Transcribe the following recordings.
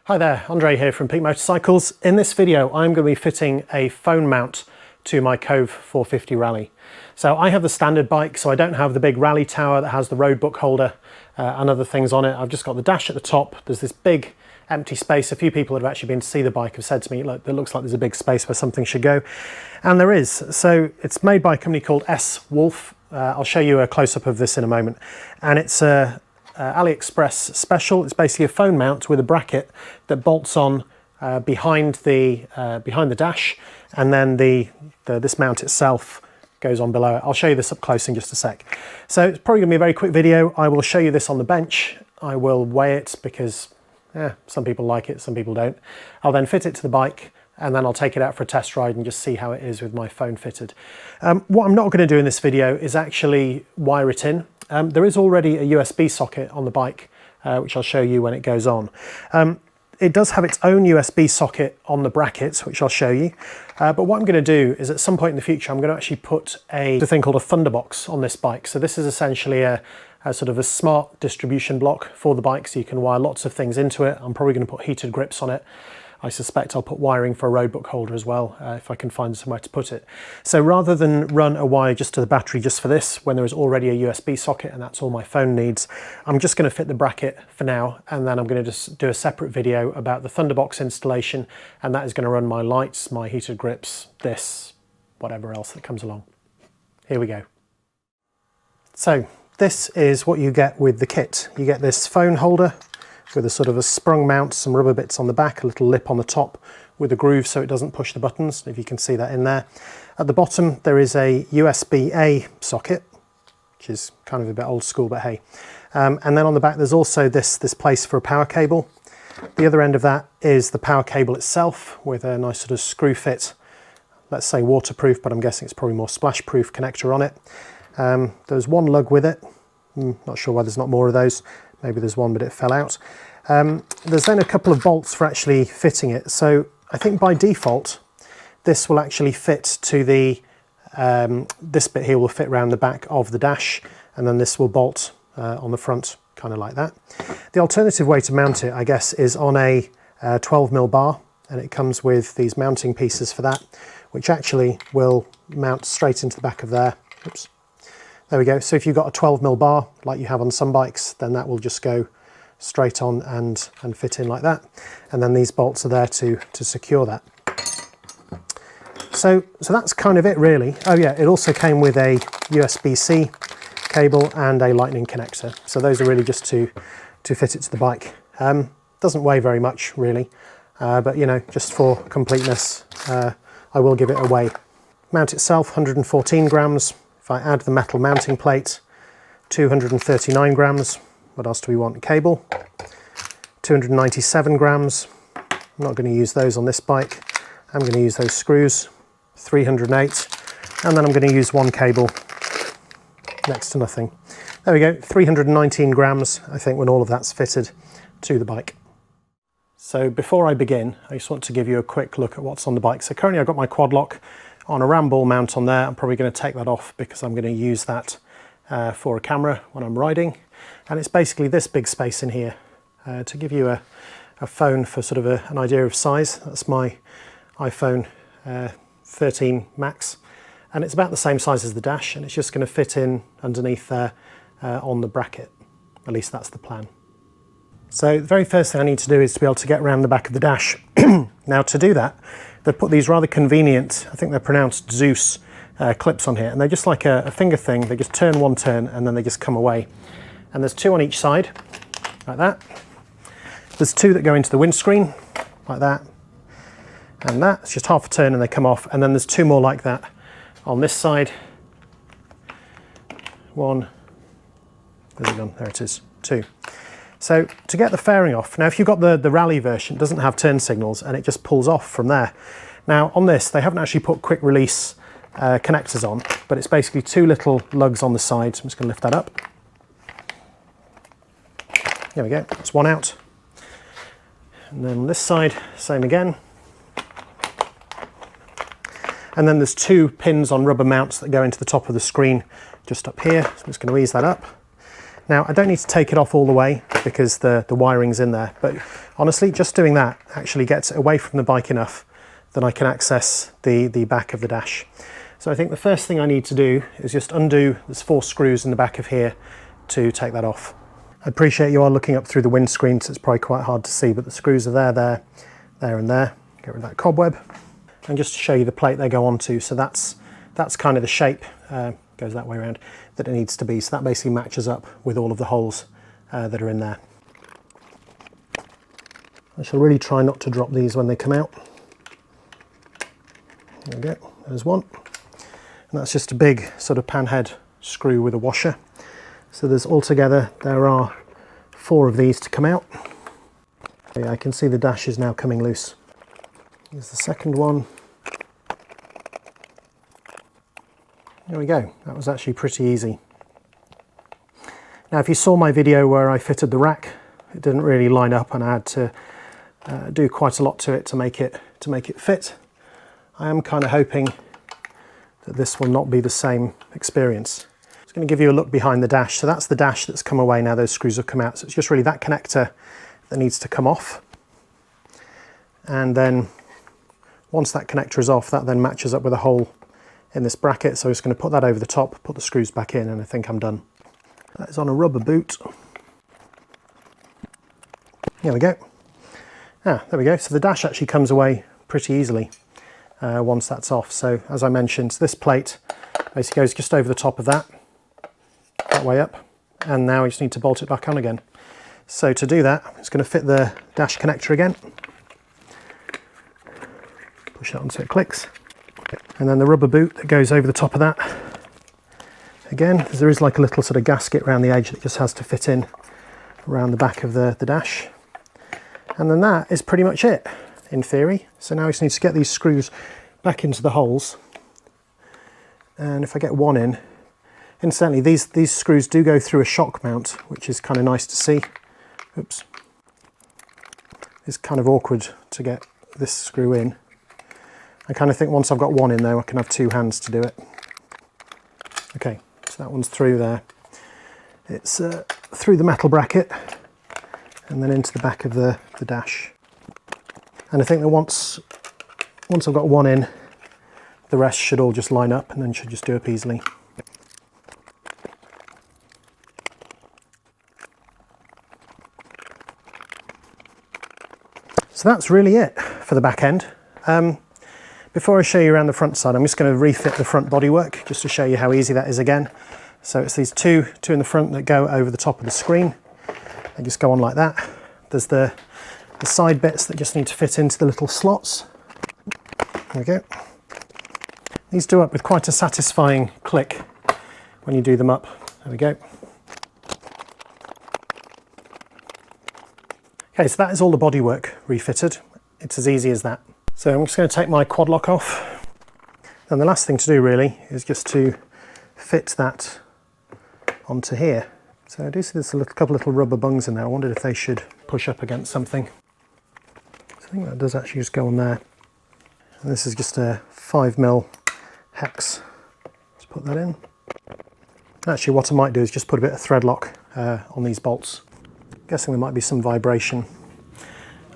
Hi there, Andre here from Peak Motorcycles. In this video I'm going to be fitting a phone mount to my Kove 450 Rally. So I have the standard bike, so I don't have the big rally tower that has the road book holder and other things on it. I've just got the dash at the top. There's this big empty space. A few people that have actually been to see the bike have said to me, look, it looks like there's a big space where something should go. And there is. So it's made by a company called S Wolf. I'll show you a close-up of this in a moment. And it's a AliExpress special. It's basically a phone mount with a bracket that bolts on behind the dash, and then this mount itself goes on below it. I'll show you this up close in just a sec. So it's probably going to be a very quick video. I will show you this on the bench. I will weigh it because some people like it, some people don't. I'll then fit it to the bike, and then I'll take it out for a test ride and just see how it is with my phone fitted. What I'm not going to do in this video is actually wire it in. There is already a USB socket on the bike, which I'll show you when it goes on. It does have its own USB socket on the brackets, which I'll show you. But what I'm going to do is at some point in the future, I'm going to actually put a thing called a Thunderbox on this bike. So this is essentially a sort of a smart distribution block for the bike, so you can wire lots of things into it. I'm probably going to put heated grips on it. I suspect I'll put wiring for a road book holder as well, if I can find somewhere to put it. So rather than run a wire just to the battery just for this, when there is already a USB socket and that's all my phone needs, I'm just going to fit the bracket for now, and then I'm going to just do a separate video about the Thunderbox installation, and that is going to run my lights, my heated grips, this, whatever else that comes along. Here we go. So this is what you get with the kit. You get this phone holder with a sort of a sprung mount, some rubber bits on the back, a little lip on the top with a groove so it doesn't push the buttons, if you can see that in there. At the bottom there is a USB-A socket, which is kind of a bit old school, but hey. And then on the back there's also this place for a power cable. The other end of that is the power cable itself with a nice sort of screw fit, let's say waterproof, but I'm guessing it's probably more splash proof connector on it. There's one lug with it. Not sure why there's not more of those. Maybe there's one, but it fell out. There's then a couple of bolts for actually fitting it. So I think by default, this will actually fit to the, this bit here will fit around the back of the dash, and then this will bolt on the front, kind of like that. The alternative way to mount it, I guess, is on a 12mm bar, and it comes with these mounting pieces for that, which actually will mount straight into the back of there. Oops. There we go. So if you've got a 12mm bar, like you have on some bikes, then that will just go straight on and fit in like that. And then these bolts are there to secure that. So that's kind of it really. Oh yeah, it also came with a USB-C cable and a lightning connector. So those are really just to fit it to the bike. Doesn't weigh very much really, but you know, just for completeness, I will give it a weigh. Mount itself, 114 grams. If I add the metal mounting plate, 239 grams. What else do we want? Cable, 297 grams. I'm not going to use those on this bike. I'm going to use those screws, 308. And then I'm going to use one cable, next to nothing. There we go, 319 grams, I think, when all of that's fitted to the bike. So before I begin, I just want to give you a quick look at what's on the bike. So currently I've got my quad lock on a ram ball mount on there. I'm probably going to take that off because I'm going to use that for a camera when I'm riding. And it's basically this big space in here to give you a phone for sort of an idea of size. That's my iPhone 13 Max. And it's about the same size as the dash, and it's just going to fit in underneath there on the bracket. At least that's the plan. So the very first thing I need to do is to be able to get around the back of the dash. Now to do that, they've put these rather convenient, I think they're pronounced Dzus, clips on here, and they're just like a finger thing. They just turn one turn and then they just come away. And there's two on each side, like that. There's two that go into the windscreen, like that. And that, it's just half a turn and they come off. And then there's two more like that on this side. One, where's it gone? There it is, two. So to get the fairing off, now if you've got the Rally version, it doesn't have turn signals and it just pulls off from there. Now on this, they haven't actually put quick release connectors on, but it's basically two little lugs on the side. So I'm just going to lift that up. There we go, that's one out. And then on this side, same again. And then there's two pins on rubber mounts that go into the top of the screen just up here. So I'm just going to ease that up. Now I don't need to take it off all the way because the wiring's in there, but honestly just doing that actually gets it away from the bike enough that I can access the back of the dash. So I think the first thing I need to do is just undo, there's 4 screws in the back of here to take that off. I appreciate you are looking up through the windscreen, so it's probably quite hard to see, but the screws are there and there. Get rid of that cobweb. And just to show you the plate they go onto, so that's kind of the shape, goes that way around, that it needs to be. So that basically matches up with all of the holes that are in there. I shall really try not to drop these when they come out. There we go, there's one. And that's just a big sort of panhead screw with a washer. So there's altogether, there are 4 of these to come out. Yeah, I can see the dash is now coming loose. Here's the second one. There we go, that was actually pretty easy. Now if you saw my video where I fitted the rack, it didn't really line up and I had to do quite a lot to it to make it fit. I am kind of hoping that this will not be the same experience. I'm just going to give you a look behind the dash. So that's the dash that's come away now, those screws have come out. So it's just really that connector that needs to come off. And then once that connector is off, that then matches up with a hole in this bracket. So I'm just going to put that over the top, put the screws back in, and I think I'm done. That is on a rubber boot. There we go. There we go. So the dash actually comes away pretty easily once that's off. So as I mentioned, this plate basically goes just over the top of that way up, and now we just need to bolt it back on again. So to do that, I'm just going to fit the dash connector again, push that until it clicks, and then the rubber boot that goes over the top of that. Again, there is like a little sort of gasket around the edge that just has to fit in around the back of the dash. And then that is pretty much it, in theory. So now we just need to get these screws back into the holes. And if I get one in, incidentally, these screws do go through a shock mount, which is kind of nice to see. Oops. It's kind of awkward to get this screw in. I kind of think once I've got one in there, I can have 2 hands to do it. Okay, so that one's through there. It's through the metal bracket and then into the back of the dash. And I think that once I've got one in, the rest should all just line up and then should just do up easily. So that's really it for the back end. Before I show you around the front side, I'm just going to refit the front bodywork just to show you how easy that is again. So it's these two in the front that go over the top of the screen. They just go on like that. There's the side bits that just need to fit into the little slots. There we go. These do up with quite a satisfying click when you do them up. There we go. Okay, so that is all the bodywork refitted. It's as easy as that. So I'm just going to take my quad lock off. And the last thing to do really is just to fit that onto here. So I do see there's a couple little rubber bungs in there. I wondered if they should push up against something. So I think that does actually just go on there. And this is just a 5mm hex. Let's put that in. Actually what I might do is just put a bit of thread lock on these bolts. I'm guessing there might be some vibration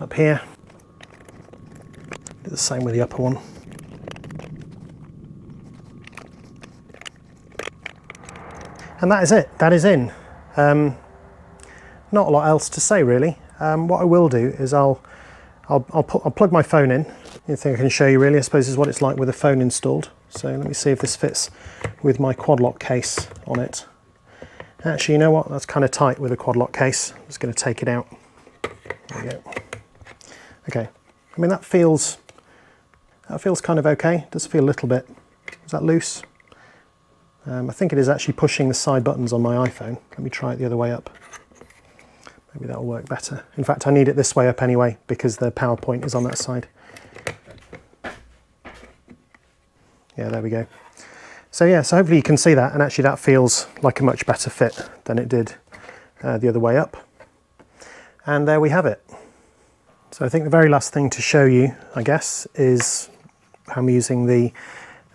up here. Do the same with the upper one. And that is it, that is in. Not a lot else to say really. What I will do is I'll plug my phone in. The thing I can show you really, I suppose, is what it's like with a phone installed. So let me see if this fits with my quad lock case on it. Actually, you know what? That's kind of tight with a quad lock case. I'm just going to take it out. There we go. Okay. I mean, that feels kind of okay. It does feel a little bit. Is that loose? I think it is actually pushing the side buttons on my iPhone. Let me try it the other way up. Maybe that'll work better. In fact, I need it this way up anyway because the power point is on that side. Yeah, there we go. So yeah, so hopefully you can see that, and actually that feels like a much better fit than it did the other way up. And there we have it. So I think the very last thing to show you, I guess, is how I'm using the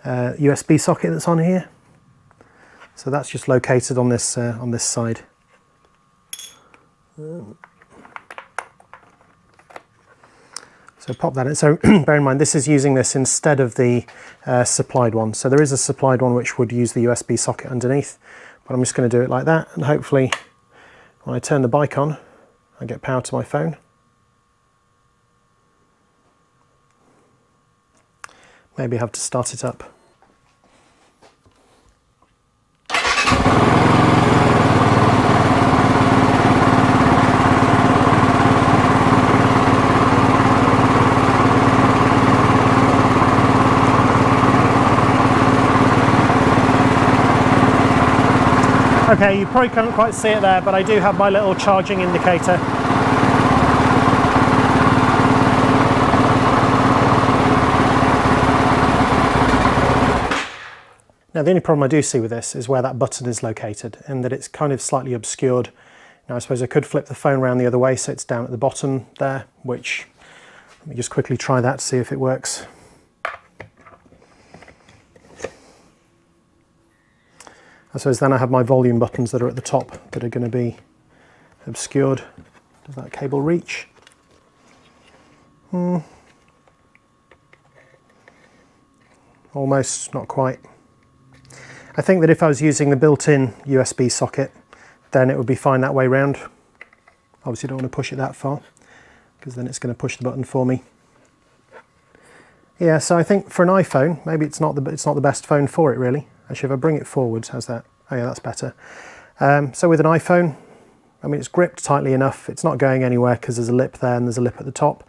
USB socket that's on here. So that's just located on this side. So pop that in. So bear in mind, this is using this instead of the supplied one. So there is a supplied one which would use the USB socket underneath, but I'm just going to do it like that, and hopefully when I turn the bike on, I get power to my phone. Maybe I have to start it up. Okay, you probably can't quite see it there, but I do have my little charging indicator. Now the only problem I do see with this is where that button is located, and that it's kind of slightly obscured. Now I suppose I could flip the phone around the other way so it's down at the bottom there, which, let me just quickly try that to see if it works. I suppose then I have my volume buttons that are at the top that are going to be obscured. Does that cable reach? Almost, not quite. I think that if I was using the built-in USB socket, then it would be fine that way round. Obviously don't want to push it that far, because then it's going to push the button for me. Yeah, so I think for an iPhone, maybe it's not the best phone for it really. Actually, if I bring it forwards, how's that? Oh yeah, that's better. So with an iPhone, I mean, it's gripped tightly enough. It's not going anywhere because there's a lip there and there's a lip at the top.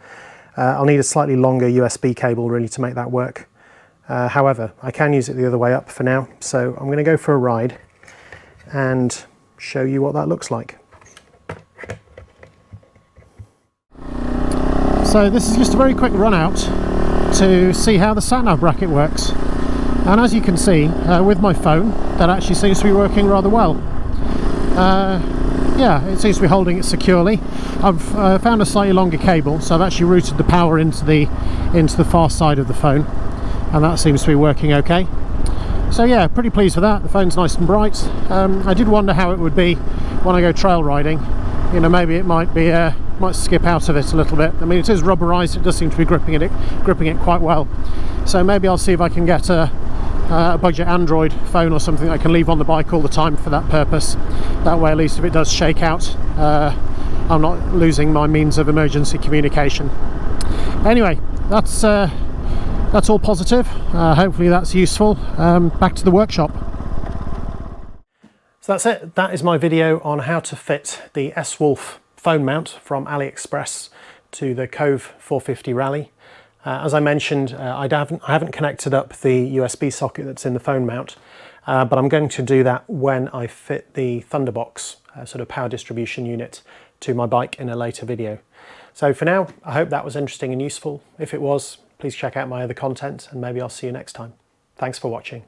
I'll need a slightly longer USB cable really to make that work. However, I can use it the other way up for now. So I'm going to go for a ride and show you what that looks like. So this is just a very quick run out to see how the sat-nav bracket works. And as you can see, with my phone, that actually seems to be working rather well. Yeah, it seems to be holding it securely. I've found a slightly longer cable, so I've actually routed the power into the far side of the phone, and that seems to be working okay. So yeah, pretty pleased with that. The phone's nice and bright. I did wonder how it would be when I go trail riding. You know, maybe it might skip out of it a little bit. I mean, it is rubberized. It does seem to be gripping it quite well. So maybe I'll see if I can get a budget Android phone or something I can leave on the bike all the time for that purpose. That way, at least if it does shake out, I'm not losing my means of emergency communication. Anyway, that's all positive. Hopefully that's useful. Back to the workshop. So that's it. That is my video on how to fit the S-Wolf phone mount from AliExpress to the Kove 450 Rally. As I mentioned, I haven't connected up the USB socket that's in the phone mount, but I'm going to do that when I fit the Thunderbox sort of power distribution unit to my bike in a later video. So for now, I hope that was interesting and useful. If it was, please check out my other content and maybe I'll see you next time. Thanks for watching.